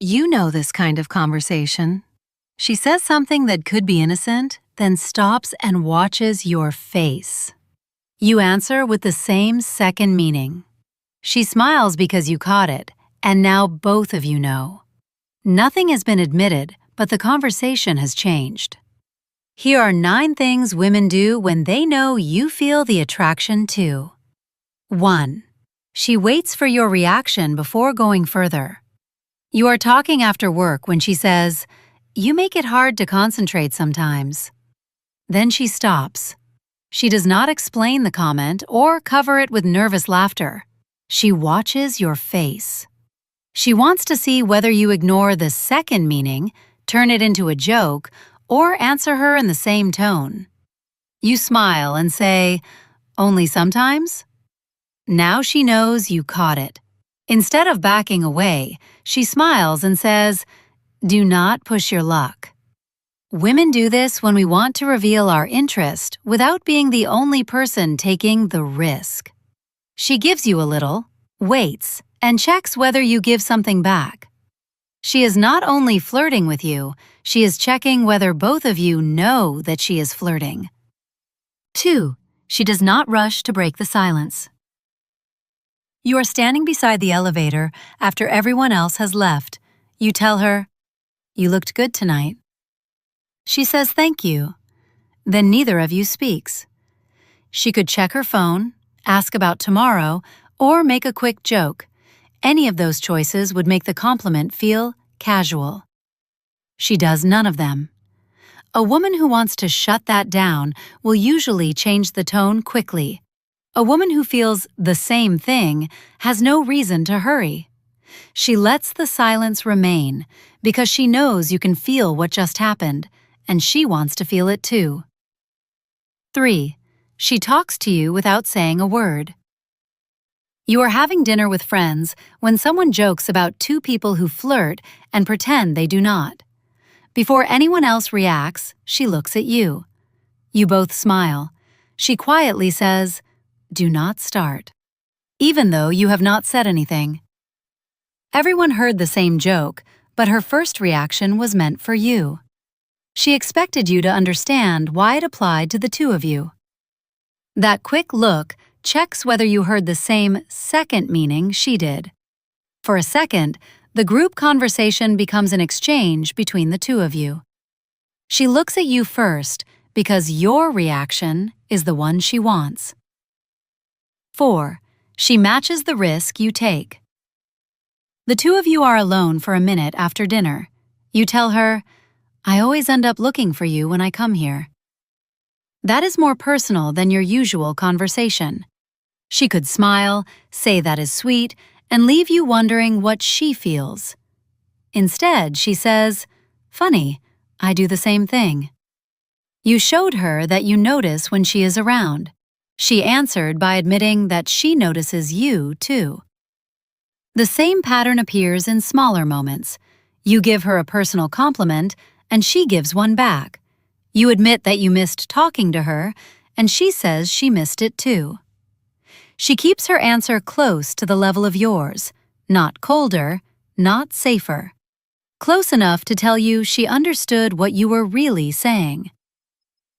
You know this kind of conversation. She says something that could be innocent, then stops and watches your face. You answer with the same second meaning. She smiles because you caught it, and now both of you know. Nothing has been admitted, but the conversation has changed. Here are 9 things women do when they know you feel the attraction too. 1. She waits for your reaction before going further. You are talking after work when she says, "You make it hard to concentrate sometimes." Then she stops. She does not explain the comment or cover it with nervous laughter. She watches your face. She wants to see whether you ignore the second meaning, turn it into a joke, or answer her in the same tone. You smile and say, "Only sometimes?" Now she knows you caught it. Instead of backing away, she smiles and says, "Do not push your luck." Women do this when we want to reveal our interest without being the only person taking the risk. She gives you a little, waits, and checks whether you give something back. She is not only flirting with you, she is checking whether both of you know that she is flirting. 2. She does not rush to break the silence. You are standing beside the elevator after everyone else has left. You tell her, "You looked good tonight." She says thank you. Then neither of you speaks. She could check her phone, ask about tomorrow, or make a quick joke. Any of those choices would make the compliment feel casual. She does none of them. A woman who wants to shut that down will usually change the tone quickly. A woman who feels the same thing has no reason to hurry. She lets the silence remain because she knows you can feel what just happened, and she wants to feel it too. 3. She talks to you without saying a word. You are having dinner with friends when someone jokes about 2 people who flirt and pretend they do not. Before anyone else reacts, she looks at you. You both smile. She quietly says, "Do not start," even though you have not said anything. Everyone heard the same joke, but her first reaction was meant for you. She expected you to understand why it applied to the 2 of you. That quick look checks whether you heard the same second meaning she did. For a second, the group conversation becomes an exchange between the 2 of you. She looks at you first because your reaction is the one she wants. 4. She matches the risk you take. The 2 of you are alone for a minute after dinner. You tell her, "I always end up looking for you when I come here." That is more personal than your usual conversation. She could smile, say that is sweet, and leave you wondering what she feels. Instead, she says, "Funny, I do the same thing." You showed her that you notice when she is around. She answered by admitting that she notices you too. The same pattern appears in smaller moments. You give her a personal compliment, and she gives one back. You admit that you missed talking to her, and she says she missed it too. She keeps her answer close to the level of yours, not colder, not safer. Close enough to tell you she understood what you were really saying.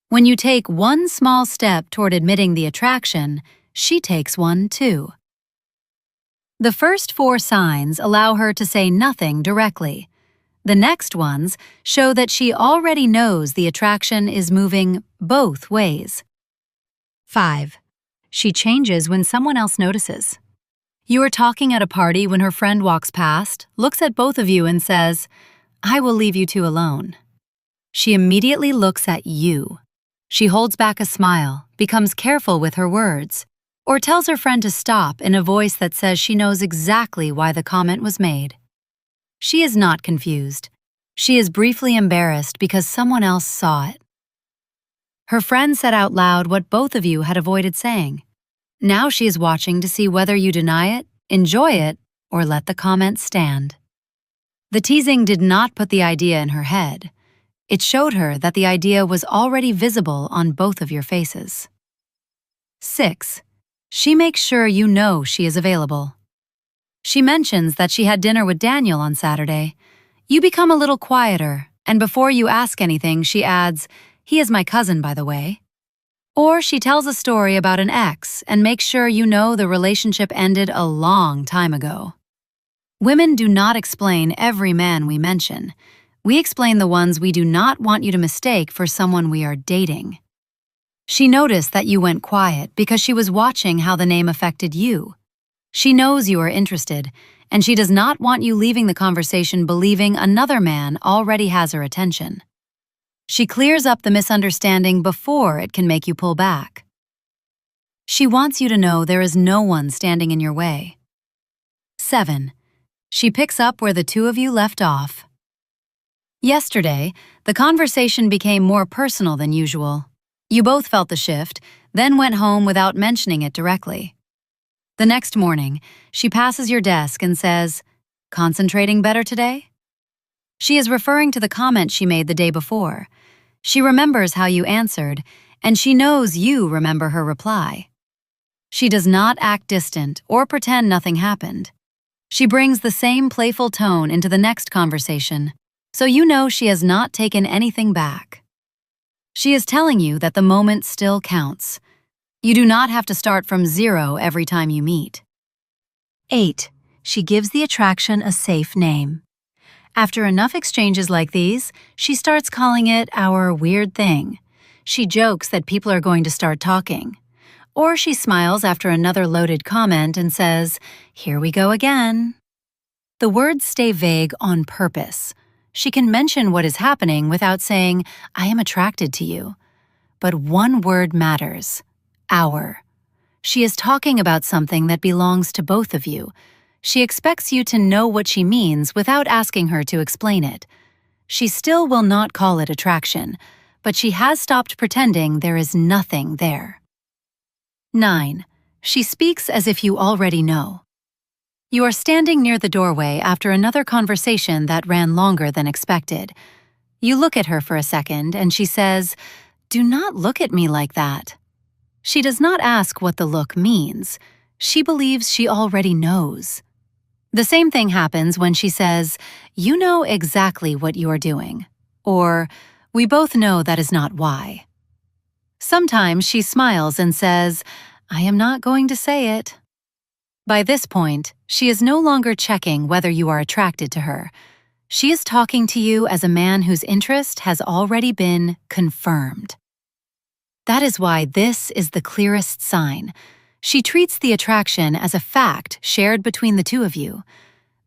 When you take one small step toward admitting the attraction, she takes one too. The first 4 signs allow her to say nothing directly. The next ones show that she already knows the attraction is moving both ways. 5. She changes when someone else notices. You are talking at a party when her friend walks past, looks at both of you and says, "I will leave you 2 alone." She immediately looks at you. She holds back a smile, becomes careful with her words, or tells her friend to stop in a voice that says she knows exactly why the comment was made. She is not confused. She is briefly embarrassed because someone else saw it. Her friend said out loud what both of you had avoided saying. Now she is watching to see whether you deny it, enjoy it, or let the comment stand. The teasing did not put the idea in her head. It showed her that the idea was already visible on both of your faces. 6. She makes sure you know she is available. She mentions that she had dinner with Daniel on Saturday. You become a little quieter, and before you ask anything, she adds, "He is my cousin, by the way." Or she tells a story about an ex and makes sure you know the relationship ended a long time ago. Women do not explain every man we mention. We explain the ones we do not want you to mistake for someone we are dating. She noticed that you went quiet because she was watching how the name affected you. She knows you are interested, and she does not want you leaving the conversation believing another man already has her attention. She clears up the misunderstanding before it can make you pull back. She wants you to know there is no one standing in your way. 7. She picks up where the two of you left off. Yesterday, the conversation became more personal than usual. You both felt the shift, then went home without mentioning it directly. The next morning, she passes your desk and says, "Concentrating better today?" She is referring to the comment she made the day before. She remembers how you answered, and she knows you remember her reply. She does not act distant or pretend nothing happened. She brings the same playful tone into the next conversation, so you know she has not taken anything back. She is telling you that the moment still counts. You do not have to start from zero every time you meet. 8. She gives the attraction a safe name. After enough exchanges like these, she starts calling it our weird thing. She jokes that people are going to start talking. Or she smiles after another loaded comment and says, "Here we go again." The words stay vague on purpose. She can mention what is happening without saying, "I am attracted to you." But one word matters: our. She is talking about something that belongs to both of you. She expects you to know what she means without asking her to explain it. She still will not call it attraction, but she has stopped pretending there is nothing there. 9. She speaks as if you already know. You are standing near the doorway after another conversation that ran longer than expected. You look at her for a second and she says, "Do not look at me like that." She does not ask what the look means. She believes she already knows. The same thing happens when she says, "You know exactly what you are doing," or "We both know that is not why." Sometimes she smiles and says, "I am not going to say it." By this point, she is no longer checking whether you are attracted to her. She is talking to you as a man whose interest has already been confirmed. That is why this is the clearest sign. She treats the attraction as a fact shared between the two of you.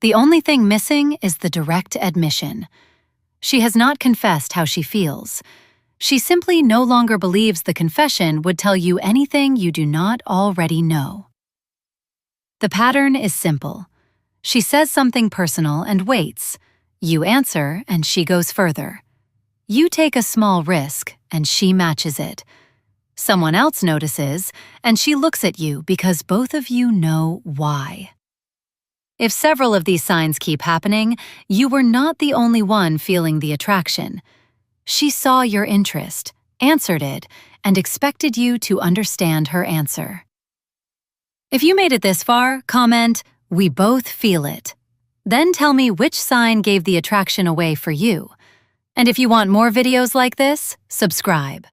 The only thing missing is the direct admission. She has not confessed how she feels. She simply no longer believes the confession would tell you anything you do not already know. The pattern is simple. She says something personal and waits. You answer and she goes further. You take a small risk and she matches it. Someone else notices and she looks at you because both of you know why. If several of these signs keep happening, you were not the only one feeling the attraction. She saw your interest, answered it, and expected you to understand her answer. If you made it this far, comment, "We both feel it." Then tell me which sign gave the attraction away for you. And if you want more videos like this, subscribe.